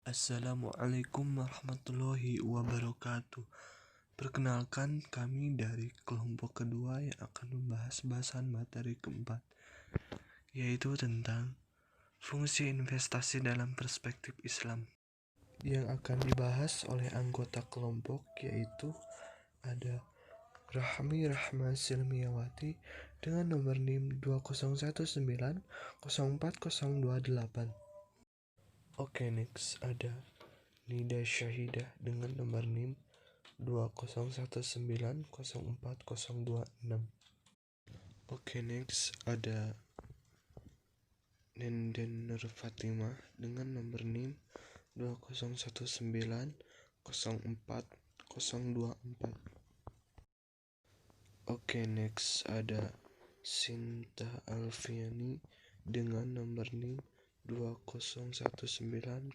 Assalamualaikum warahmatullahi wabarakatuh. Perkenalkan, kami dari kelompok kedua yang akan membahas bahasan materi keempat, yaitu tentang fungsi investasi dalam perspektif Islam. Yang akan dibahas oleh anggota kelompok yaitu ada Rahmi Rahma Silmiawati dengan nomor NIM 201904028. Oke, next ada Nida Syahidah dengan nomor NIM 201904026. Oke, next ada Nenden Nur Fatimah dengan nomor NIM 201904024. Oke, next ada Sinta Alfiani dengan nomor NIM 201904036.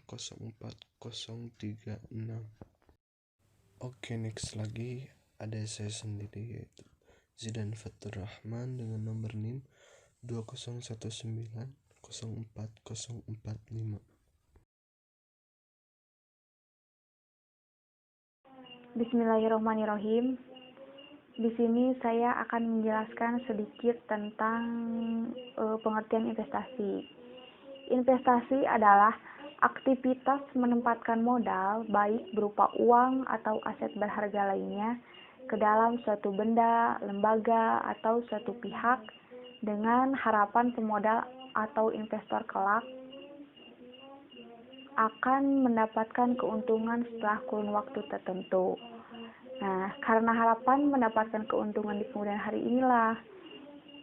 Oke, next lagi ada saya sendiri yaitu Zidan Fatur Rahman dengan nomor NIM 20190404045. Bismillahirrahmanirrahim. Di sini saya akan menjelaskan sedikit tentang pengertian investasi. Investasi adalah aktivitas menempatkan modal baik berupa uang atau aset berharga lainnya ke dalam suatu benda, lembaga, atau suatu pihak dengan harapan pemodal atau investor kelak akan mendapatkan keuntungan setelah kurun waktu tertentu. Nah, karena harapan mendapatkan keuntungan di kemudian hari inilah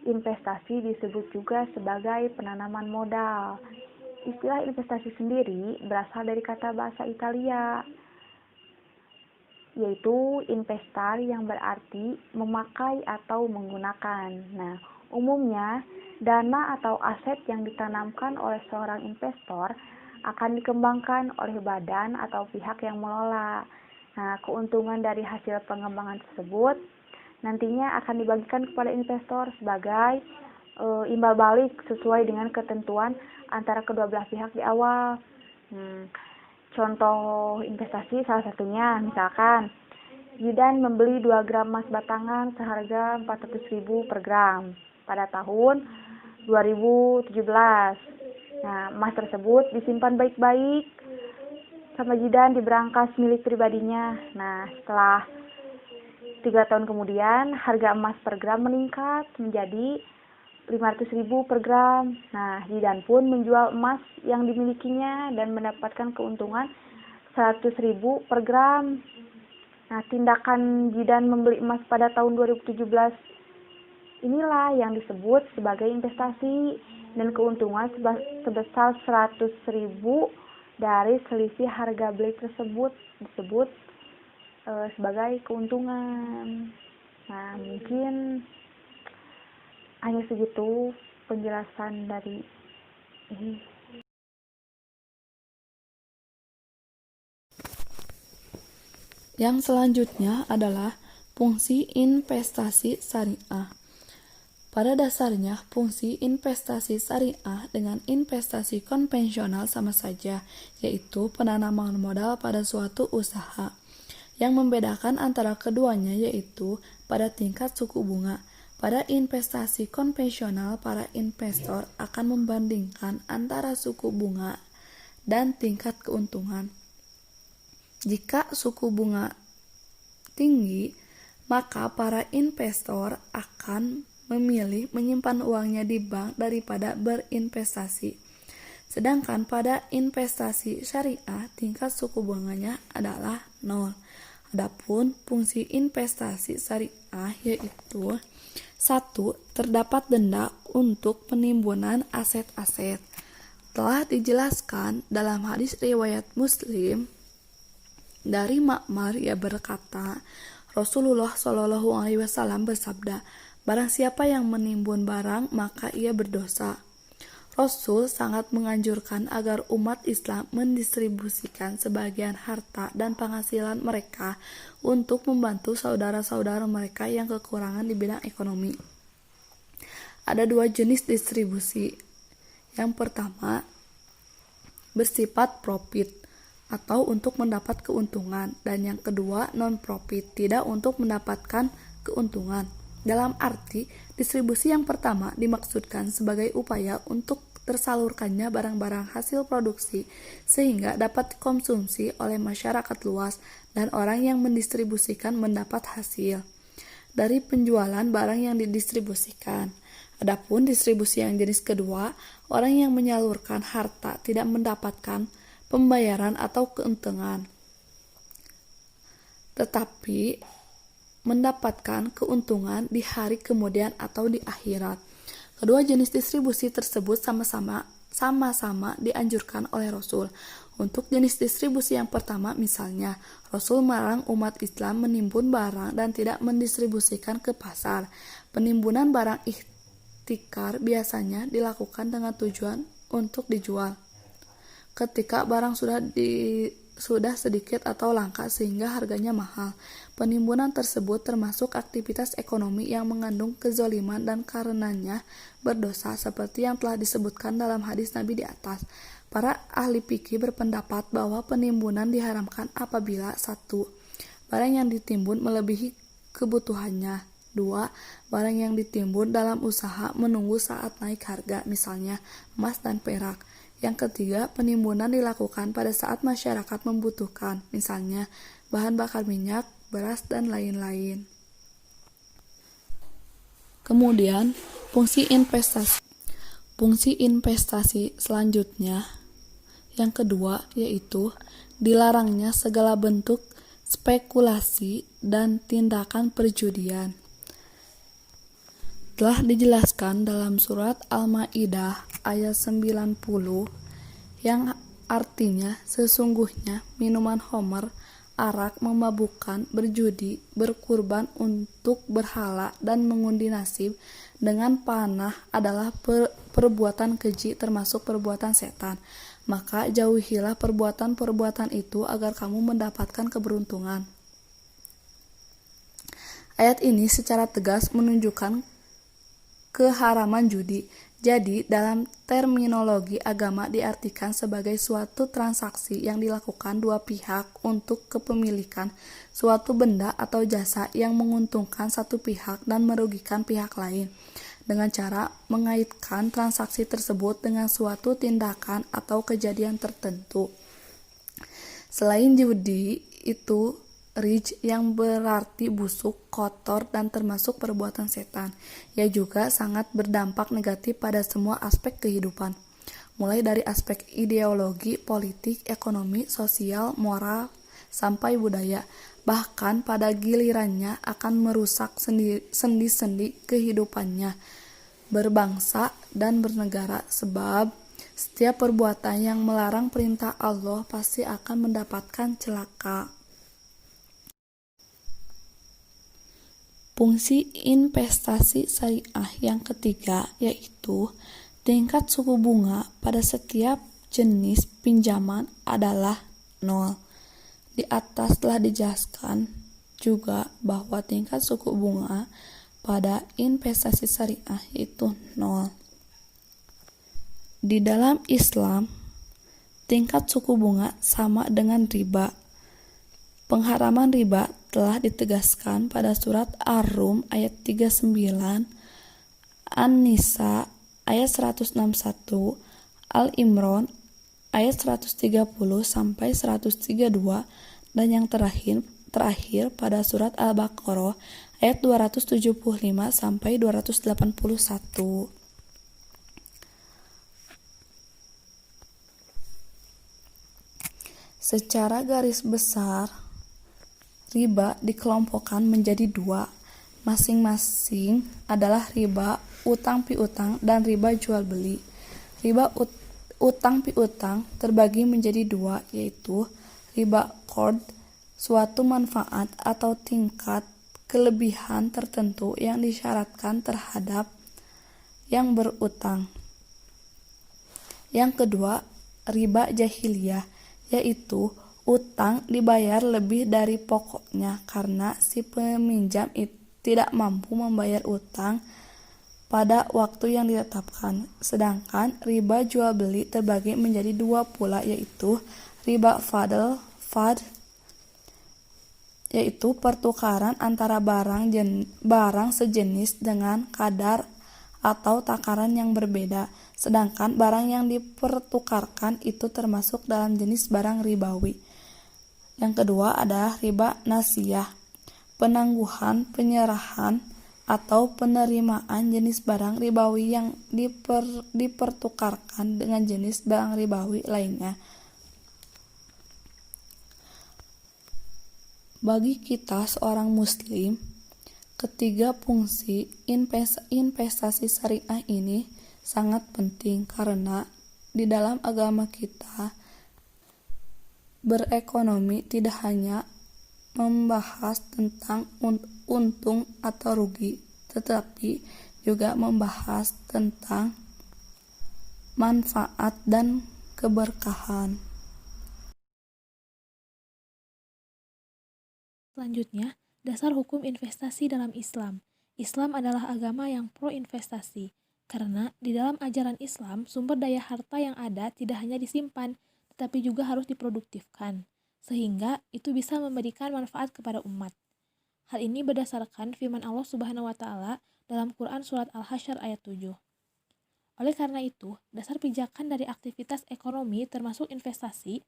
investasi disebut juga sebagai penanaman modal. Istilah investasi sendiri berasal dari kata bahasa Italia, yaitu investar yang berarti memakai atau menggunakan. Nah, umumnya dana atau aset yang ditanamkan oleh seorang investor akan dikembangkan oleh badan atau pihak yang mengelola. Nah, keuntungan dari hasil pengembangan tersebut nantinya akan dibagikan kepada investor sebagai imbal balik sesuai dengan ketentuan antara kedua belah pihak di awal. Contoh investasi salah satunya misalkan Zidan membeli 2 gram emas batangan seharga 400.000 per gram pada tahun 2017. Nah, emas tersebut disimpan baik-baik sama Zidan di berangkas milik pribadinya. Nah, setelah 3 tahun kemudian, harga emas per gram meningkat menjadi 500.000 per gram. Nah, Zidan pun menjual emas yang dimilikinya dan mendapatkan keuntungan 100.000 per gram. Nah, tindakan Zidan membeli emas pada tahun 2017 inilah yang disebut sebagai investasi dan keuntungan sebesar 100.000 dari selisih harga beli tersebut disebut sebagai keuntungan. Nah, mungkin hanya segitu penjelasan dari ini. Yang selanjutnya adalah fungsi investasi syariah. Pada dasarnya, fungsi investasi syariah dengan investasi konvensional sama saja, yaitu penanaman modal pada suatu usaha. Yang membedakan antara keduanya yaitu pada tingkat suku bunga. Pada investasi konvensional, para investor akan membandingkan antara suku bunga dan tingkat keuntungan. Jika suku bunga tinggi, maka para investor akan memilih menyimpan uangnya di bank daripada berinvestasi. Sedangkan pada investasi syariah, tingkat suku bunganya adalah 0. Adapun fungsi investasi syariah yaitu 1. Terdapat denda untuk penimbunan aset-aset. Telah dijelaskan dalam hadis riwayat Muslim dari Ma'mar, ia berkata, Rasulullah Shallallahu Alaihi Wasallam bersabda, barang siapa yang menimbun barang maka ia berdosa. Rasul sangat menganjurkan agar umat Islam mendistribusikan sebagian harta dan penghasilan mereka untuk membantu saudara-saudara mereka yang kekurangan di bidang ekonomi. Ada 2 jenis distribusi. Yang pertama, bersifat profit atau untuk mendapat keuntungan, dan yang kedua non-profit, tidak untuk mendapatkan keuntungan. Dalam arti, distribusi yang pertama dimaksudkan sebagai upaya untuk tersalurkannya barang-barang hasil produksi sehingga dapat dikonsumsi oleh masyarakat luas dan orang yang mendistribusikan mendapat hasil dari penjualan barang yang didistribusikan. Adapun distribusi yang jenis kedua, orang yang menyalurkan harta tidak mendapatkan pembayaran atau keuntungan, tetapi mendapatkan keuntungan di hari kemudian atau di akhirat. Kedua jenis distribusi tersebut sama-sama dianjurkan oleh Rasul. Untuk jenis distribusi yang pertama, misalnya, Rasul melarang umat Islam menimbun barang dan tidak mendistribusikan ke pasar. Penimbunan barang ihtikar biasanya dilakukan dengan tujuan untuk dijual ketika barang sudah sedikit atau langka sehingga harganya mahal. Penimbunan tersebut termasuk aktivitas ekonomi yang mengandung kezaliman dan karenanya berdosa seperti yang telah disebutkan dalam hadis Nabi di atas. Para ahli fikih berpendapat bahwa penimbunan diharamkan apabila 1. Barang yang ditimbun melebihi kebutuhannya. 2. Barang yang ditimbun dalam usaha menunggu saat naik harga, misalnya emas dan perak. Yang ketiga, penimbunan dilakukan pada saat masyarakat membutuhkan, misalnya bahan bakar minyak, beras, dan lain-lain. Kemudian, fungsi investasi selanjutnya, yang kedua, yaitu dilarangnya segala bentuk spekulasi dan tindakan perjudian. Telah dijelaskan dalam surat Al-Maidah ayat 90 yang artinya sesungguhnya minuman khamr, arak, memabukkan, berjudi, berkurban untuk berhala dan mengundi nasib dengan panah adalah perbuatan keji termasuk perbuatan setan. Maka jauhilah perbuatan-perbuatan itu agar kamu mendapatkan keberuntungan. Ayat ini secara tegas menunjukkan keharaman judi. Jadi, dalam terminologi agama diartikan sebagai suatu transaksi yang dilakukan dua pihak untuk kepemilikan suatu benda atau jasa yang menguntungkan satu pihak dan merugikan pihak lain, dengan cara mengaitkan transaksi tersebut dengan suatu tindakan atau kejadian tertentu. Selain judi, itu rij yang berarti busuk, kotor, dan termasuk perbuatan setan. Ia juga sangat berdampak negatif pada semua aspek kehidupan, mulai dari aspek ideologi, politik, ekonomi, sosial, moral, sampai budaya. Bahkan pada gilirannya akan merusak sendi-sendi kehidupannya, berbangsa dan bernegara, sebab setiap perbuatan yang melarang perintah Allah pasti akan mendapatkan celaka. Fungsi investasi syariah yang ketiga yaitu tingkat suku bunga pada setiap jenis pinjaman adalah 0. Di atas telah dijelaskan juga bahwa tingkat suku bunga pada investasi syariah itu 0. Di dalam Islam, tingkat suku bunga sama dengan riba. Pengharaman riba telah ditegaskan pada surat Ar-Rum ayat 39, An-Nisa ayat 161, Al-Imran ayat 130 sampai 132, dan yang terakhir pada surat Al-Baqarah ayat 275 sampai 281. Secara garis besar, riba dikelompokkan menjadi 2, masing-masing adalah riba utang piutang dan riba jual beli. Riba utang piutang terbagi menjadi 2, yaitu riba qard, suatu manfaat atau tingkat kelebihan tertentu yang disyaratkan terhadap yang berutang. Yang kedua, riba jahiliyah, yaitu utang dibayar lebih dari pokoknya karena si peminjam tidak mampu membayar utang pada waktu yang ditetapkan. Sedangkan riba jual beli terbagi menjadi dua pula, yaitu riba fadl, yaitu pertukaran antara barang sejenis dengan kadar atau takaran yang berbeda. Sedangkan barang yang dipertukarkan itu termasuk dalam jenis barang ribawi. Yang kedua adalah riba nasiyah, penangguhan, penyerahan, atau penerimaan jenis barang ribawi yang dipertukarkan dengan jenis barang ribawi lainnya. Bagi kita seorang muslim, ketiga fungsi investasi syariah ini sangat penting karena di dalam agama kita berekonomi tidak hanya membahas tentang untung atau rugi, tetapi juga membahas tentang manfaat dan keberkahan. Selanjutnya, dasar hukum investasi dalam Islam. Islam adalah agama yang pro investasi, karena di dalam ajaran Islam, sumber daya harta yang ada tidak hanya disimpan, tetapi juga harus diproduktifkan, sehingga itu bisa memberikan manfaat kepada umat. Hal ini berdasarkan firman Allah Subhanahu wa Ta'ala dalam Quran Surat Al-Hasyr ayat 7. Oleh karena itu, dasar pijakan dari aktivitas ekonomi termasuk investasi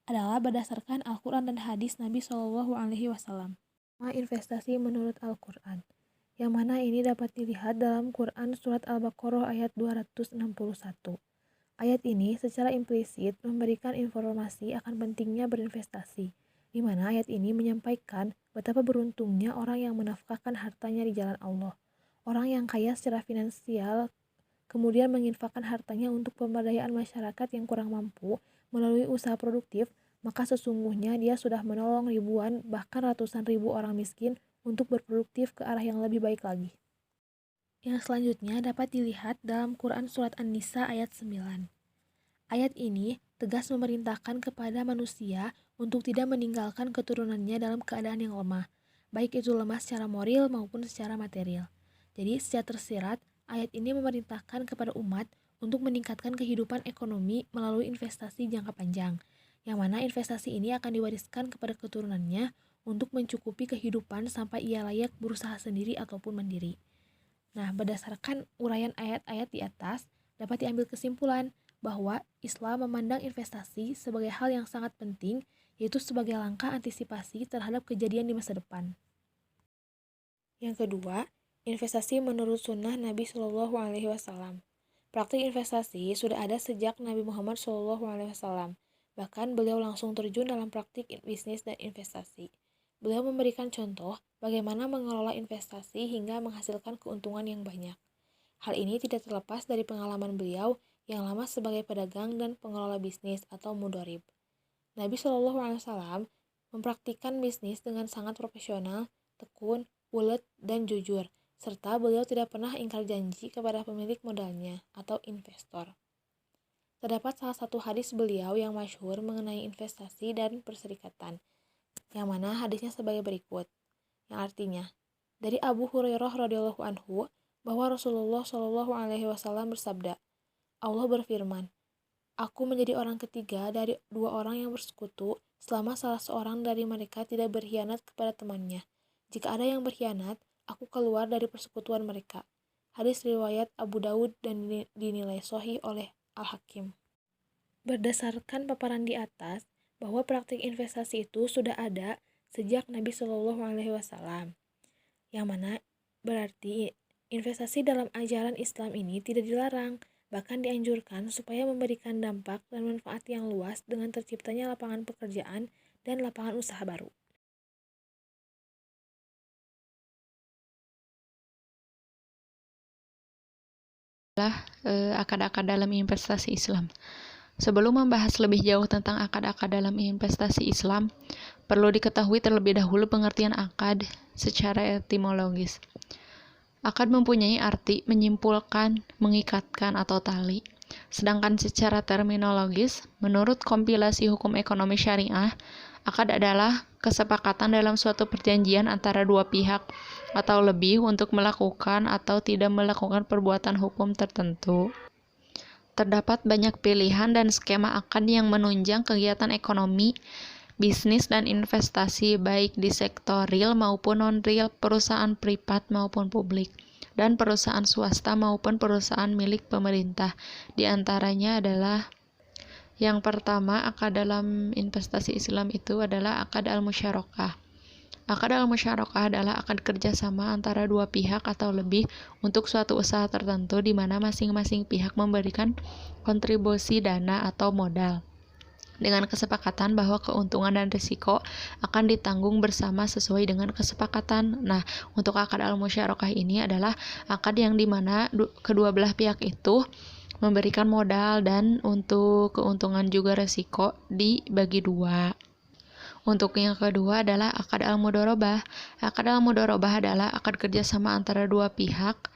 adalah berdasarkan Al-Quran dan hadis Nabi SAW. Investasi menurut Al-Quran, yang mana ini dapat dilihat dalam Quran Surat Al-Baqarah ayat 261. Ayat ini secara implisit memberikan informasi akan pentingnya berinvestasi, di mana ayat ini menyampaikan betapa beruntungnya orang yang menafkahkan hartanya di jalan Allah. Orang yang kaya secara finansial kemudian menginfakkan hartanya untuk pemberdayaan masyarakat yang kurang mampu melalui usaha produktif, maka sesungguhnya dia sudah menolong ribuan bahkan ratusan ribu orang miskin untuk berproduktif ke arah yang lebih baik lagi. Yang selanjutnya dapat dilihat dalam Quran Surat An-Nisa ayat 9. Ayat ini tegas memerintahkan kepada manusia untuk tidak meninggalkan keturunannya dalam keadaan yang lemah, baik itu lemah secara moral maupun secara material. Jadi secara tersirat, ayat ini memerintahkan kepada umat untuk meningkatkan kehidupan ekonomi melalui investasi jangka panjang, yang mana investasi ini akan diwariskan kepada keturunannya untuk mencukupi kehidupan sampai ia layak berusaha sendiri ataupun mandiri. Nah, berdasarkan uraian ayat-ayat di atas, dapat diambil kesimpulan bahwa Islam memandang investasi sebagai hal yang sangat penting, yaitu sebagai langkah antisipasi terhadap kejadian di masa depan. Yang kedua, investasi menurut sunnah Nabi SAW. Praktik investasi sudah ada sejak Nabi Muhammad SAW. Bahkan beliau langsung terjun dalam praktik bisnis dan investasi. Beliau memberikan contoh bagaimana mengelola investasi hingga menghasilkan keuntungan yang banyak. Hal ini tidak terlepas dari pengalaman beliau yang lama sebagai pedagang dan pengelola bisnis atau mudharib. Nabi SAW mempraktikkan bisnis dengan sangat profesional, tekun, ulet, dan jujur, serta beliau tidak pernah ingkar janji kepada pemilik modalnya atau investor. Terdapat salah satu hadis beliau yang masyhur mengenai investasi dan perserikatan, yang mana hadisnya sebagai berikut, yang artinya, dari Abu Hurairah radhiyallahu anhu bahwa Rasulullah SAW bersabda, Allah berfirman, Aku menjadi orang ketiga dari dua orang yang bersekutu selama salah seorang dari mereka tidak berkhianat kepada temannya. Jika ada yang berkhianat, aku keluar dari persekutuan mereka. Hadis riwayat Abu Daud dan dinilai sahih oleh Al-Hakim. Berdasarkan paparan di atas, bahwa praktik investasi itu sudah ada sejak Nabi SAW. Yang mana berarti investasi dalam ajaran Islam ini tidak dilarang, bahkan dianjurkan supaya memberikan dampak dan manfaat yang luas dengan terciptanya lapangan pekerjaan dan lapangan usaha baru. Akad-akad dalam investasi Islam. Sebelum membahas lebih jauh tentang akad-akad dalam investasi Islam, perlu diketahui terlebih dahulu pengertian akad secara etimologis. Akad mempunyai arti menyimpulkan, mengikatkan, atau tali. Sedangkan secara terminologis, menurut kompilasi hukum ekonomi syariah, akad adalah kesepakatan dalam suatu perjanjian antara dua pihak atau lebih untuk melakukan atau tidak melakukan perbuatan hukum tertentu. Terdapat banyak pilihan dan skema akad yang menunjang kegiatan ekonomi, bisnis, dan investasi baik di sektor real maupun non-real, perusahaan privat maupun publik, dan perusahaan swasta maupun perusahaan milik pemerintah. Di antaranya adalah yang pertama, akad dalam investasi Islam itu adalah akad al-musyarakah. Akad al-musyarakah adalah akad kerjasama antara dua pihak atau lebih untuk suatu usaha tertentu di mana masing-masing pihak memberikan kontribusi dana atau modal dengan kesepakatan bahwa keuntungan dan risiko akan ditanggung bersama sesuai dengan kesepakatan. Nah, untuk akad al-musyarakah ini adalah akad yang dimana kedua belah pihak itu memberikan modal dan untuk keuntungan juga risiko dibagi dua. Untuk yang kedua adalah akad al-mudharabah. Akad al-mudharabah adalah akad kerjasama antara dua pihak.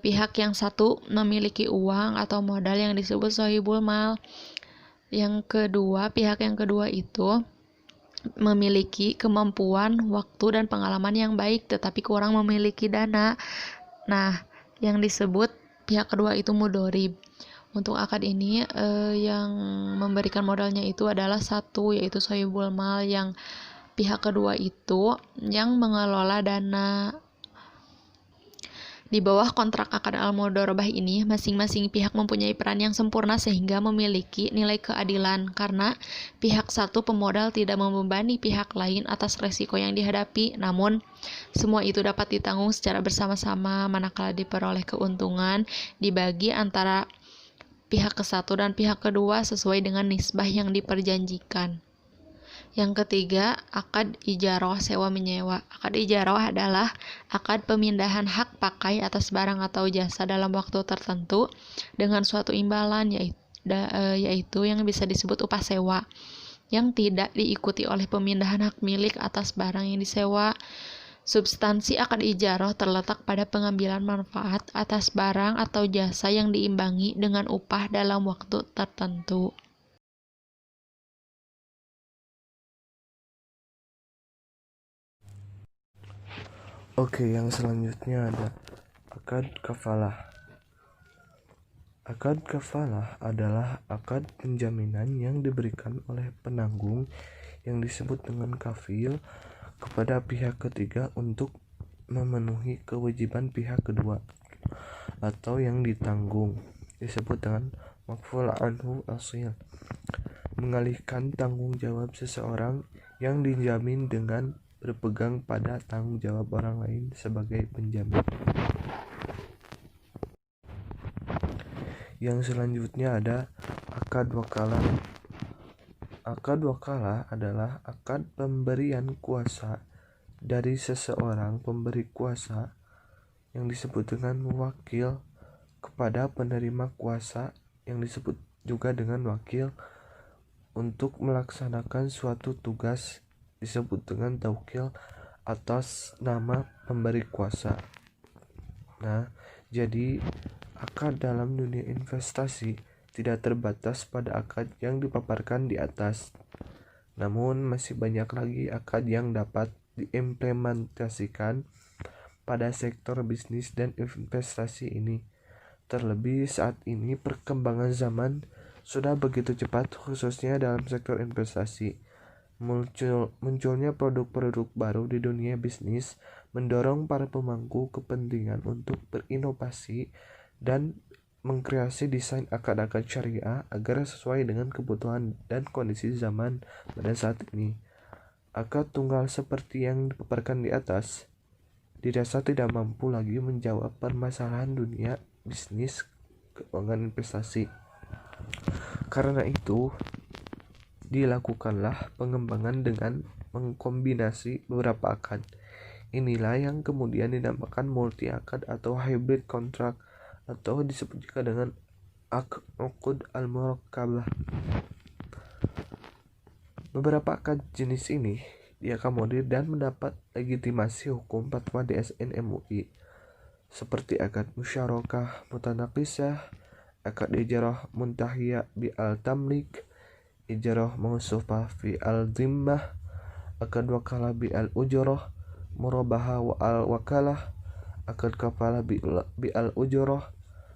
Pihak yang satu memiliki uang atau modal yang disebut shahibul mal. Pihak yang kedua itu memiliki kemampuan, waktu, dan pengalaman yang baik, tetapi kurang memiliki dana. Nah, yang disebut pihak kedua itu mudharib. Untuk akad ini yang memberikan modalnya itu adalah satu, yaitu shahibul mal, yang pihak kedua itu yang mengelola dana. Di bawah kontrak akad al-mudharabah ini, masing-masing pihak mempunyai peran yang sempurna sehingga memiliki nilai keadilan, karena pihak satu pemodal tidak membebani pihak lain atas resiko yang dihadapi, namun semua itu dapat ditanggung secara bersama-sama manakala diperoleh keuntungan dibagi antara pihak ke-1 dan pihak kedua sesuai dengan nisbah yang diperjanjikan. Yang ketiga, akad ijarah sewa-menyewa. Akad ijarah adalah akad pemindahan hak pakai atas barang atau jasa dalam waktu tertentu dengan suatu imbalan, yaitu yang bisa disebut upah sewa, yang tidak diikuti oleh pemindahan hak milik atas barang yang disewa. Substansi akad ijarah terletak pada pengambilan manfaat atas barang atau jasa yang diimbangi dengan upah dalam waktu tertentu. Oke, yang selanjutnya ada akad kafalah. Akad kafalah adalah akad penjaminan yang diberikan oleh penanggung yang disebut dengan kafil kepada pihak ketiga untuk memenuhi kewajiban pihak kedua atau yang ditanggung, disebut dengan maf'ul anhu asil, mengalihkan tanggung jawab seseorang yang dijamin dengan berpegang pada tanggung jawab orang lain sebagai penjamin. Yang selanjutnya ada akad wakalah. Akad wakalah adalah akad pemberian kuasa dari seseorang pemberi kuasa yang disebut dengan wakil kepada penerima kuasa yang disebut juga dengan wakil untuk melaksanakan suatu tugas, disebut dengan taukil atas nama pemberi kuasa. Nah, jadi akad dalam dunia investasi tidak terbatas pada akad yang dipaparkan di atas. Namun masih banyak lagi akad yang dapat diimplementasikan pada sektor bisnis dan investasi ini. Terlebih saat ini perkembangan zaman sudah begitu cepat, khususnya dalam sektor investasi. Munculnya produk-produk baru di dunia bisnis mendorong para pemangku kepentingan untuk berinovasi dan mengkreasi desain akad-akad syariah agar sesuai dengan kebutuhan dan kondisi zaman pada saat ini. Akad tunggal seperti yang dipaparkan di atas dirasa tidak mampu lagi menjawab permasalahan dunia bisnis keuangan investasi. Karena itu, dilakukanlah pengembangan dengan mengkombinasi beberapa akad. Inilah yang kemudian dinamakan multi akad atau hybrid kontrak, atau disebut juga dengan aqd al-murakkabah. Beberapa akad jenis ini diakomodir dan mendapat legitimasi hukum fatwa DSN MUI, seperti akad musyarakah mutanaqisah, akad ijarah muntahiyah bi al-tamlik, ijarah mausufah fi al-zimmah, akad wakalah bi al-ujrah, murabaha wa al-wakalah, akad kafalah bi al-ujurah,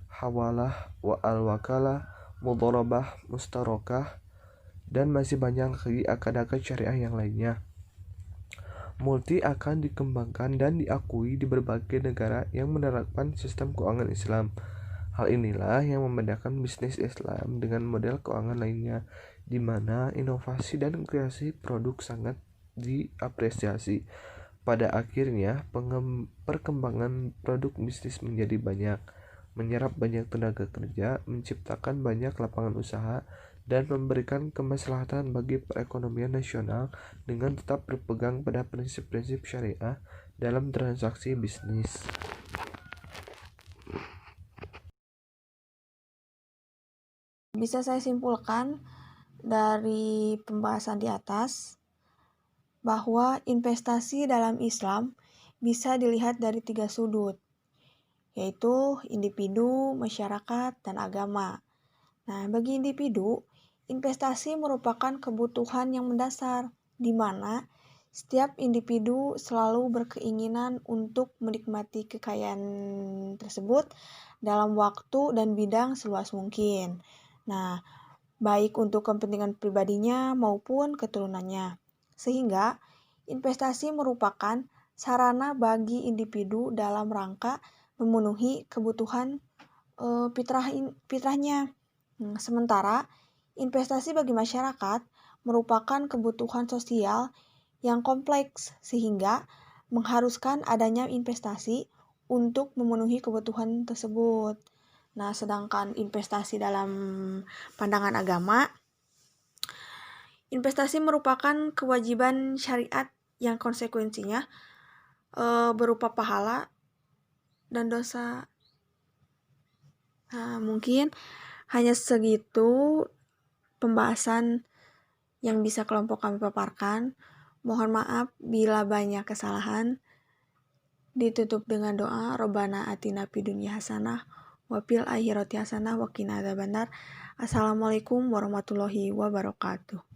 hawalah wa al-wakalah, mudharabah, mustarokah, dan masih banyak lagi akad-akad syariah yang lainnya. Multi akan dikembangkan dan diakui di berbagai negara yang menerapkan sistem keuangan Islam. Hal inilah yang membedakan bisnis Islam dengan model keuangan lainnya, di mana inovasi dan kreasi produk sangat diapresiasi. Pada akhirnya, perkembangan produk bisnis menjadi banyak, menyerap banyak tenaga kerja, menciptakan banyak lapangan usaha, dan memberikan kemaslahatan bagi perekonomian nasional dengan tetap berpegang pada prinsip-prinsip syariah dalam transaksi bisnis. Bisa saya simpulkan dari pembahasan di atas bahwa investasi dalam Islam bisa dilihat dari 3 sudut, yaitu individu, masyarakat, dan agama. Nah, bagi individu, investasi merupakan kebutuhan yang mendasar, di mana setiap individu selalu berkeinginan untuk menikmati kekayaan tersebut dalam waktu dan bidang seluas mungkin. Nah, baik untuk kepentingan pribadinya maupun keturunannya. Sehingga, investasi merupakan sarana bagi individu dalam rangka memenuhi kebutuhan fitrahnya. Sementara, investasi bagi masyarakat merupakan kebutuhan sosial yang kompleks sehingga mengharuskan adanya investasi untuk memenuhi kebutuhan tersebut. Nah, sedangkan investasi dalam pandangan agama, investasi merupakan kewajiban syariat yang konsekuensinya berupa pahala dan dosa. Nah, mungkin hanya segitu pembahasan yang bisa kelompok kami paparkan. Mohon maaf bila banyak kesalahan. Ditutup dengan doa, Robbana atina fid dunya hasanah wa fil akhirati hasanah wa qina adzabannar. Assalamualaikum warahmatullahi wabarakatuh.